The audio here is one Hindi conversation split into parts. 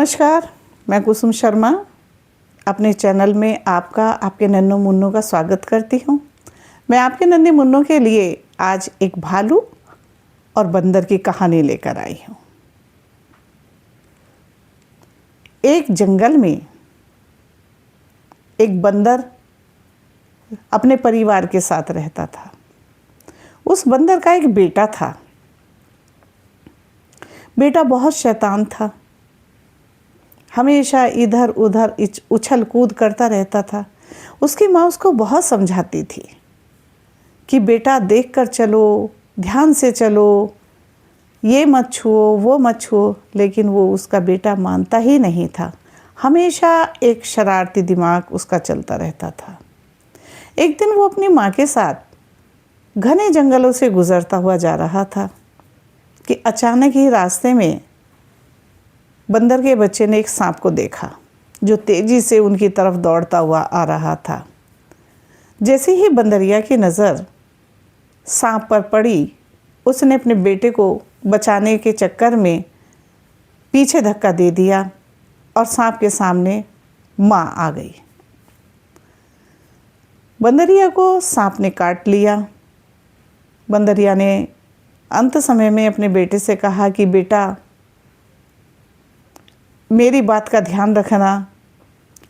नमस्कार, मैं कुसुम शर्मा अपने चैनल में आपके नन्नू मुन्नू का स्वागत करती हूँ। मैं आपके नन्हे मुन्नू के लिए आज एक भालू और बंदर की कहानी लेकर आई हूँ। एक जंगल में एक बंदर अपने परिवार के साथ रहता था। उस बंदर का एक बेटा था। बेटा बहुत शैतान था, हमेशा इधर उधर उछल कूद करता रहता था। उसकी माँ उसको बहुत समझाती थी कि बेटा देख कर चलो, ध्यान से चलो, ये मत छुओ, वो मत छुओ, लेकिन वो उसका बेटा मानता ही नहीं था। हमेशा एक शरारती दिमाग उसका चलता रहता था। एक दिन वो अपनी माँ के साथ घने जंगलों से गुजरता हुआ जा रहा था कि अचानक ही रास्ते में बंदर के बच्चे ने एक सांप को देखा जो तेजी से उनकी तरफ दौड़ता हुआ आ रहा था। जैसे ही बंदरिया की नज़र सांप पर पड़ी, उसने अपने बेटे को बचाने के चक्कर में पीछे धक्का दे दिया और सांप के सामने माँ आ गई। बंदरिया को सांप ने काट लिया। बंदरिया ने अंत समय में अपने बेटे से कहा कि बेटा, मेरी बात का ध्यान रखना,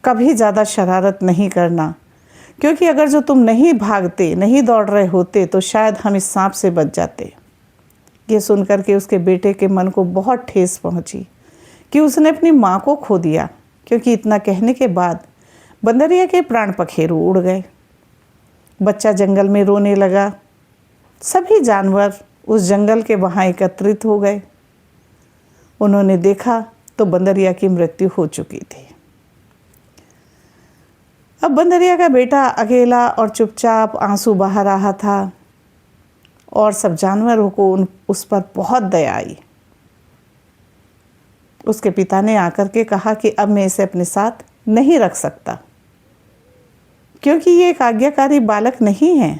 कभी ज़्यादा शरारत नहीं करना, क्योंकि अगर जो तुम नहीं भागते, नहीं दौड़ रहे होते तो शायद हम इस सांप से बच जाते। ये सुनकर के उसके बेटे के मन को बहुत ठेस पहुंची कि उसने अपनी माँ को खो दिया, क्योंकि इतना कहने के बाद बंदरिया के प्राण पखेरु उड़ गए। बच्चा जंगल में रोने लगा। सभी जानवर उस जंगल के वहाँ एकत्रित हो गए। उन्होंने देखा तो बंदरिया की मृत्यु हो चुकी थी। अब बंदरिया का बेटा अकेला और चुपचाप आंसू बहा रहा था और सब जानवरों को उस पर बहुत दया आई। उसके पिता ने आकर के कहा कि अब मैं इसे अपने साथ नहीं रख सकता, क्योंकि ये एक आज्ञाकारी बालक नहीं है।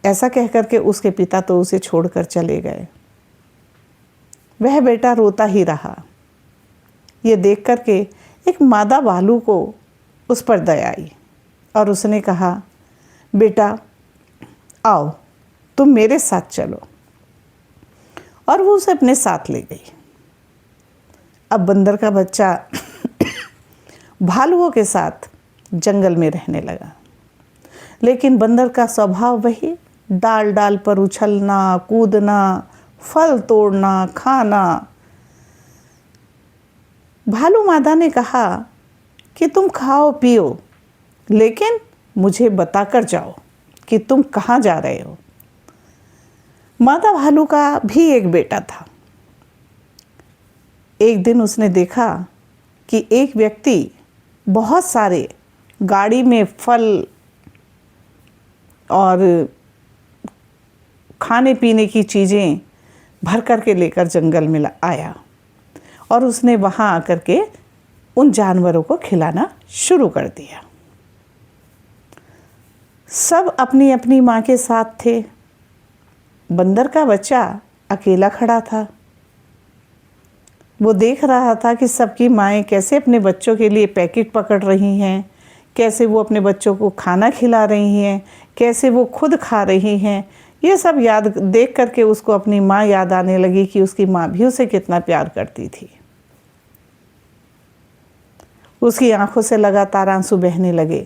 ऐसा कहकर के उसके पिता तो उसे छोड़कर चले गए। वह बेटा रोता ही रहा। ये देख कर के एक मादा भालू को उस पर दया आई और उसने कहा, बेटा आओ, तुम मेरे साथ चलो, और वो उसे अपने साथ ले गई। अब बंदर का बच्चा भालुओं के साथ जंगल में रहने लगा। लेकिन बंदर का स्वभाव वही, डाल डाल पर उछलना, कूदना, फल तोड़ना, खाना। भालू मादा ने कहा कि तुम खाओ पियो, लेकिन मुझे बताकर जाओ कि तुम कहाँ जा रहे हो। मादा भालू का भी एक बेटा था। एक दिन उसने देखा कि एक व्यक्ति बहुत सारे गाड़ी में फल और खाने पीने की चीज़ें भर कर के लेकर जंगल में आया और उसने वहाँ आकर के उन जानवरों को खिलाना शुरू कर दिया। सब अपनी अपनी माँ के साथ थे। बंदर का बच्चा अकेला खड़ा था। वो देख रहा था कि सबकी माएँ कैसे अपने बच्चों के लिए पैकेट पकड़ रही हैं, कैसे वो अपने बच्चों को खाना खिला रही हैं, कैसे वो खुद खा रही हैं। ये सब याद देख करके उसको अपनी माँ याद आने लगी कि उसकी माँ भी उसे कितना प्यार करती थी। उसकी आंखों से लगातार आंसू बहने लगे।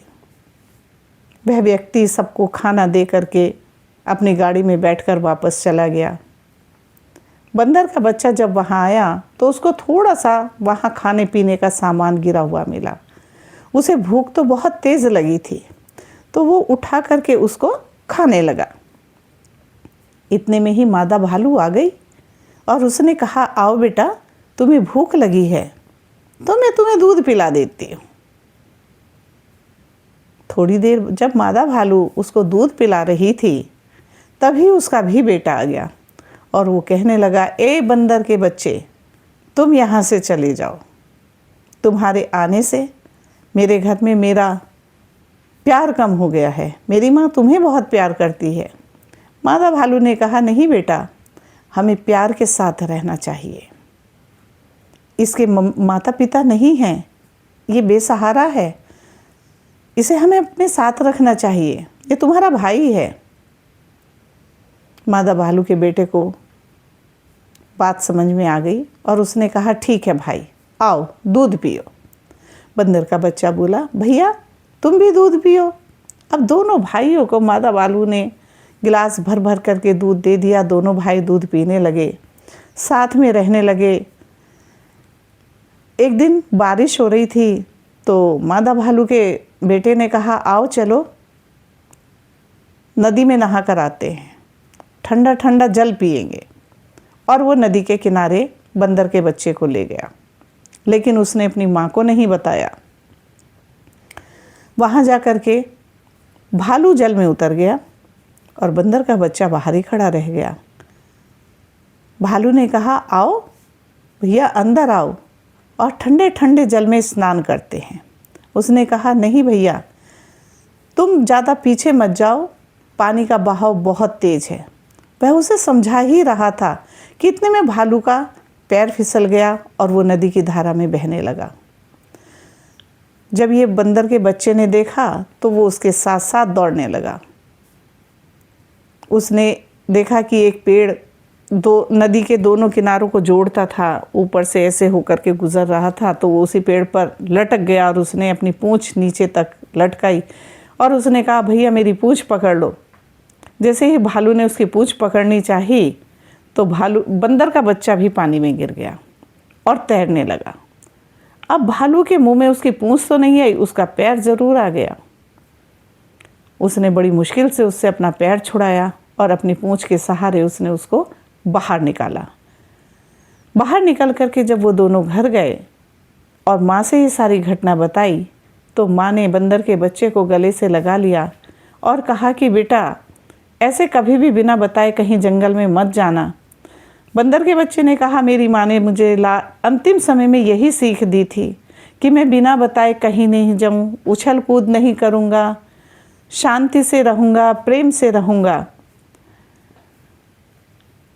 वह व्यक्ति सबको खाना दे करके अपनी गाड़ी में बैठकर वापस चला गया। बंदर का बच्चा जब वहाँ आया तो उसको थोड़ा सा वहाँ खाने पीने का सामान गिरा हुआ मिला। उसे भूख तो बहुत तेज़ लगी थी, तो वो उठा करके उसको खाने लगा। इतने में ही मादा भालू आ गई और उसने कहा, आओ बेटा, तुम्हें भूख लगी है तो मैं तुम्हें दूध पिला देती हूँ। थोड़ी देर जब मादा भालू उसको दूध पिला रही थी, तभी उसका भी बेटा आ गया और वो कहने लगा, ए बंदर के बच्चे, तुम यहाँ से चले जाओ। तुम्हारे आने से मेरे घर में मेरा प्यार कम हो गया है। मेरी माँ तुम्हें बहुत प्यार करती है। मादा भालू ने कहा, नहीं बेटा, हमें प्यार के साथ रहना चाहिए। इसके माता पिता नहीं हैं, ये बेसहारा है, इसे हमें अपने साथ रखना चाहिए, ये तुम्हारा भाई है। मादा भालू के बेटे को बात समझ में आ गई और उसने कहा ठीक है भाई, आओ दूध पियो। बंदर का बच्चा बोला भैया तुम भी दूध पियो। अब दोनों भाइयों को मादा भालू ने गिलास भर भर करके दूध दे दिया। दोनों भाई दूध पीने लगे, साथ में रहने लगे। एक दिन बारिश हो रही थी तो मादा भालू के बेटे ने कहा आओ चलो नदी में नहा कर आते हैं, ठंडा ठंडा जल पिएंगे। और वो नदी के किनारे बंदर के बच्चे को ले गया, लेकिन उसने अपनी माँ को नहीं बताया। वहाँ जा कर के भालू जल में उतर गया और बंदर का बच्चा बाहर ही खड़ा रह गया। भालू ने कहा आओ भैया अंदर आओ और ठंडे ठंडे जल में स्नान करते हैं। उसने कहा नहीं भैया तुम ज़्यादा पीछे मत जाओ, पानी का बहाव बहुत तेज़ है। वह उसे समझा ही रहा था कि इतने में भालू का पैर फिसल गया और वो नदी की धारा में बहने लगा। जब ये बंदर के बच्चे ने देखा तो वो उसके साथ साथ दौड़ने लगा। उसने देखा कि एक पेड़ नदी के दोनों किनारों को जोड़ता था, ऊपर से ऐसे होकर के गुजर रहा था, तो वो उसी पेड़ पर लटक गया और उसने अपनी पूँछ नीचे तक लटकाई और उसने कहा भैया मेरी पूँछ पकड़ लो। जैसे ही भालू ने उसकी पूँछ पकड़नी चाही तो बंदर का बच्चा भी पानी में गिर गया और तैरने लगा। अब भालू के मुंह में उसकी पूँछ तो नहीं आई, उसका पैर ज़रूर आ गया। उसने बड़ी मुश्किल से उससे अपना पैर छुड़ाया और अपनी पूँछ के सहारे उसने उसको बाहर निकाला। बाहर निकल कर के जब वो दोनों घर गए और माँ से ये सारी घटना बताई तो माँ ने बंदर के बच्चे को गले से लगा लिया और कहा कि बेटा ऐसे कभी भी बिना बताए कहीं जंगल में मत जाना। बंदर के बच्चे ने कहा मेरी माँ ने मुझे अंतिम समय में यही सीख दी थी कि मैं बिना बताए कहीं नहीं जाऊँ, उछल कूद नहीं करूँगा, शांति से रहूँगा, प्रेम से रहूँगा।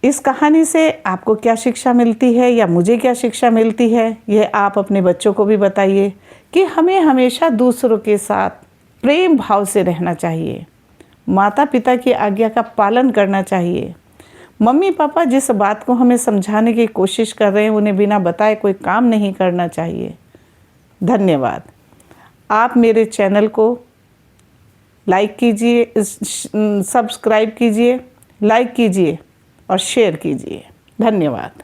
इस कहानी से आपको क्या शिक्षा मिलती है या मुझे क्या शिक्षा मिलती है, यह आप अपने बच्चों को भी बताइए कि हमें हमेशा दूसरों के साथ प्रेम भाव से रहना चाहिए, माता पिता की आज्ञा का पालन करना चाहिए। मम्मी पापा जिस बात को हमें समझाने की कोशिश कर रहे हैं उन्हें बिना बताए कोई काम नहीं करना चाहिए। धन्यवाद। आप मेरे चैनल को लाइक कीजिए, सब्सक्राइब कीजिए, लाइक कीजिए और शेयर कीजिए। धन्यवाद।